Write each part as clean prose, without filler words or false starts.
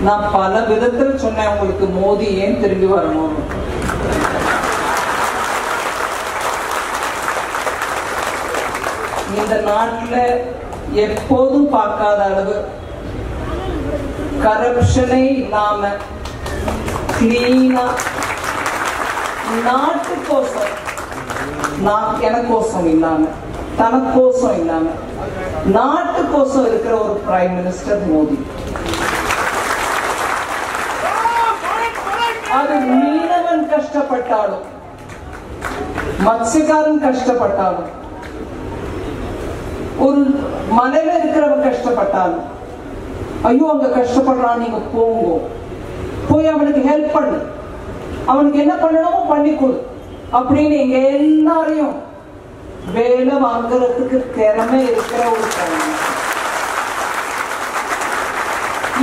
நான் பல விதத்துல சொன்னேன் உங்களுக்கு மோடி ஏன் திரும்பி வரணும். இந்த நாட்டுல எப்போதும் பார்க்காத அளவு கரப்ஷனை இல்லாம கிளீனா நாட்டுக்கோசம் எனக்கோசம் இல்லாம தனக்கோசம் இல்லாம நாட்டுக்கோசம் இருக்கிற ஒரு பிரைம் மினிஸ்டர் மோடி. அது மீனவன் கஷ்டப்பட்டாலும் மத்ஸ்யக்காரன் கஷ்டப்பட்டாலும் ஒரு மலையில இருக்கிறவன் கஷ்டப்பட்டாலும் ஐயோ அங்க கஷ்டப்படுறான் நீங்க போங்க போய் அவனுக்கு ஹெல்ப் பண்ணு அவனுக்கு என்ன பண்ணணுமோ பண்ணி கொடு அப்படின்னு எங்க எல்லாரையும் வேலை வாங்குறதுக்கு திறமை இருக்கிற ஒரு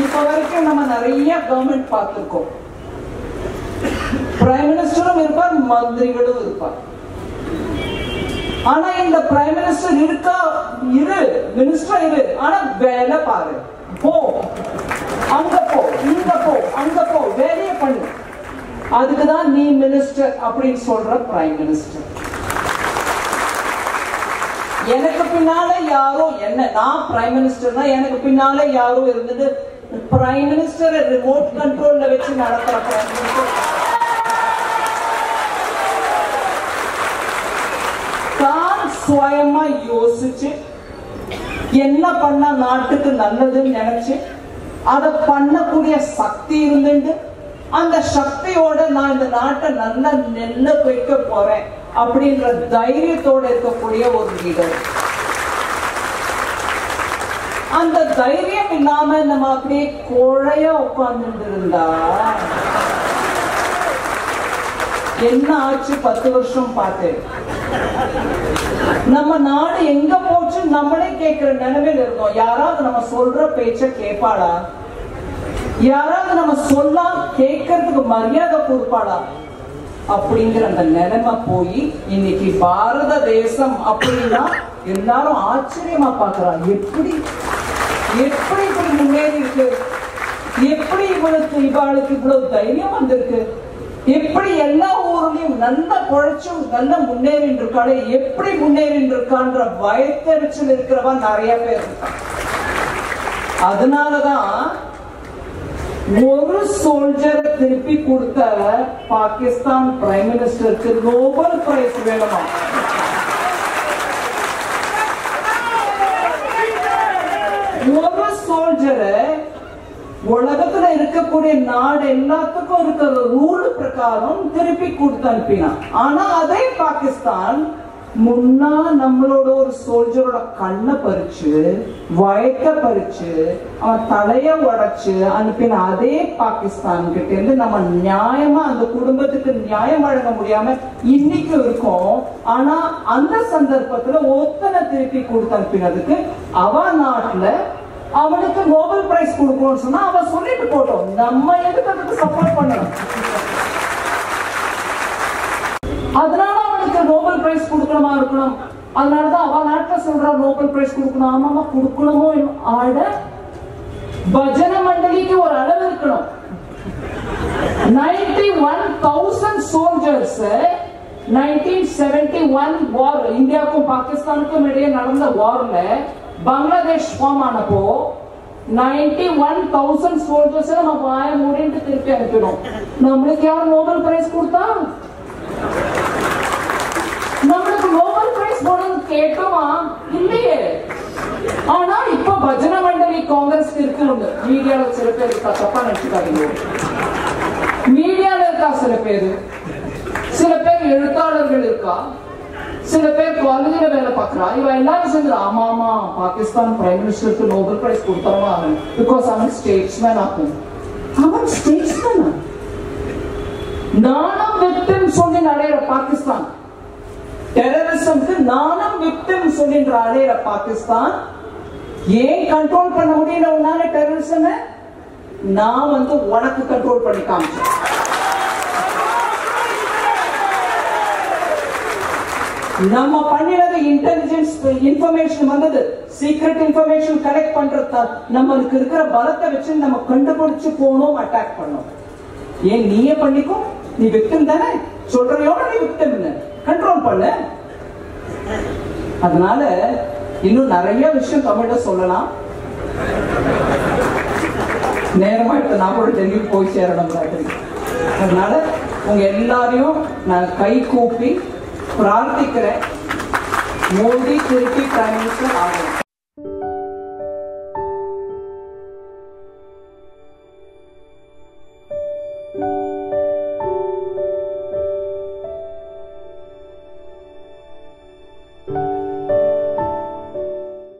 இப்ப வரைக்கும் நம்ம நிறைய கவர்மெண்ட் பார்த்திருக்கோம். பிரைம் மினிஸ்டரும் இருப்பார் மந்திரிகளும் இருப்பார். ஆனா இந்த பிரைம் மினிஸ்டர் இருக்கா இரு மினிஸ்டர் இரு ஆனா வேலை பாரு போ அங்க போ இங்க போ அங்க போ வேலையை பண்ணு அதுக்குதான் நீ மினிஸ்டர் அப்படின்னு சொல்ற பிரைம் மினிஸ்டர். எனக்கு பின்னால யாரோ என்ன நான் பிரைம் மினிஸ்டர் தான் எனக்கு பின்னால யாரோ இருந்தது பிரைம் மினிஸ்டர் ரிமோட் கண்ட்ரோல்ல வச்சு நடத்துற பிரைம் மினிஸ்டர் தான் சுயமா யோசிச்சு என்ன பண்ணா நாட்டுக்கு நல்லதுன்னு நினைச்சு அதை பண்ணக்கூடிய சக்தி இருந்துட்டு அந்த சக்தியோட நான் இந்த நாட்டை நல்லா நெல்ல வைக்க போறேன் அப்படின்ற தைரியத்தோட இருக்கக்கூடிய ஒரு லீடர். அந்த தைரியம் இல்லாம நம்ம அப்படியே கோழையா உட்கார்ந்துட்டு இருந்தா என்ன ஆச்சு? 10 வருஷம் பார்த்தேன். நம்ம நாடு எங்க போச்சு நம்மளே கேட்கிற நிலைமையில இருந்தோம். யாராவது நம்ம சொல்ற பேச்ச கேட்பாளா? யாராவது நம்ம சொல்ல கேட்கறதுக்கு மரியாதை கொடுப்பாளா? அப்படிங்கிற அந்த நிலைமை போய் இன்னைக்கு பாரத தேசம் அப்படின்னா எல்லாரும் ஆச்சரியமா பாக்குறாங்க. எப்படி எப்படி இப்படி முன்னேறி இருக்கு? எப்படி இவளுக்கு இவ்வளவு தைரியம் வந்திருக்கு? எப்படி எல்லா ஊர்லயும் நல்ல குழைச்சும் நல்ல முன்னேறி இருக்காளே எப்படி முன்னேறி இருக்கான்ற பயத்தறிச்சல் இருக்கிறவா நிறைய பேர் இருக்கா. அதனாலதான் ஒரு சோல்ஜர் திருப்பி கொடுத்த பாகிஸ்தான் பிரைம் மினிஸ்டருக்கு நோபல் பிரைஸ் வேணுமா? ஒரு சோல்ஜரை உலகத்துல இருக்கக்கூடிய நாடு எல்லாத்துக்கும் இருக்கிற ரூல் பிரகாரம் திருப்பி கொடுத்து அனுப்பினா. ஆனா அதே பாகிஸ்தான் முன்னா நம்மளோட ஒரு சோல்ஜரோட கண்ணை பறிச்சு வயத்தை பறிச்சு அவன் தலைய உடைச்சு அனுப்பின அதே பாகிஸ்தான் கிட்ட இருந்து நம்ம நியாயமா அந்த குடும்பத்துக்கு நியாயம் வழங்க முடியாம இன்னைக்கு இருக்கோம். ஆனா அந்த சந்தர்ப்பத்துல ஒத்தனை திருப்பி கொடுத்து அனுப்பினதுக்கு அவ நாட்டுல அவனுக்கு நோபல் பிரைஸ் கொடுக்கணும்னு சொன்னா அவன் சொல்லிட்டு போட்டோம். நம்ம எதுக்கு அதுக்கு சப்போர்ட் பண்ணணும்? அதனால அவனுக்கு நோபல் பிரைஸ் கொடுக்கணுமா இருக்கணும். அதனாலதான் அவ நாட்டுல சொல்ற நோபல் பிரைஸ் கொடுக்கணும். ஆமாமா கொடுக்கணுமோ ஆட பஜன மண்டலிக்கு ஒரு அளவு இருக்கணும். 91,000 சோல்ஜர்ஸ் 1971 வார் இந்தியாவுக்கும் பாகிஸ்தானுக்கும் இடையே நடந்த வார்ல பங்களாதேஷ் ஃபார்ம் ஆனப்போ 91,000 சோல்ஜர்ஸ் நம்ம வாய மூடிட்டு திருப்பி அனுப்பிடும். நம்மளுக்கு யார் நோபல் பிரைஸ் கொடுத்தா? நம்மளுக்கு நோபல் பிரைஸ் போனது கேட்டோமா? இல்லையே. ஆனா இப்ப பஜன மண்டலி காங்கிரஸ் இருக்கு. மீடியால சில பேர் இருக்கா, தப்பா நினைச்சுக்காதீங்க. மீடியால இருக்கா சில பேர் எழுத்தாளர்கள் இருக்கா, சில பேர் காலேஜ்ல வேலை பார்க்கறா. இவ எல்லாரும் சேர்ந்து ஆமா ஆமா பாகிஸ்தான் பிரைம் மினிஸ்டருக்கு நோபல் பிரைஸ் கொடுத்தவங்க அவன், பிகாஸ் அவன் ஸ்டேட்ஸ்மேன் ஆகும். அவன் ஸ்டேட்ஸ்மேன். நானும் விக்டிம் சொல்லி அடையிற பாகிஸ்தான், டெரரிசம்க்கு நானும் விக்டிம் சொல்லி அடையிற பாகிஸ்தான் ஏன் கண்ட்ரோல் பண்ண முடியல உன்னால டெரரிசம்? நான் உனக்கு கண்ட்ரோல் பண்ணி காமிச்சேன். நம்ம பண்ணினது இன்டெலிஜென்ஸ் இன்ஃபர்மேஷன் வந்தது, சீக்ரெட் இன்ஃபர்மேஷன் கலெக்ட் பண்றத நம்மளுக்கு இருக்கிற பலத்தை வச்சு நம்ம கண்டுபிடிச்சு போனோம், அட்டாக் பண்ணோம். ஏன் நீயே பண்ணிக்கோ, நீ விக்டிம் தானே, சொல்றையோட நீ விக்டிம் கண்ட்ரோல் பண்ணு. அதனால இன்னும் நிறைய விஷயம் தமிழ்ல சொல்லலாம். நேரமா இப்ப நான் கூட டெல்லிக்கு போய் சேரணும். அதனால உங்க எல்லாரையும் நான் கை கூப்பி பிரார்த்திக்கிறேன், மோடி திருப்பி பிரைம் மினிஸ்டர் ஆகணும்.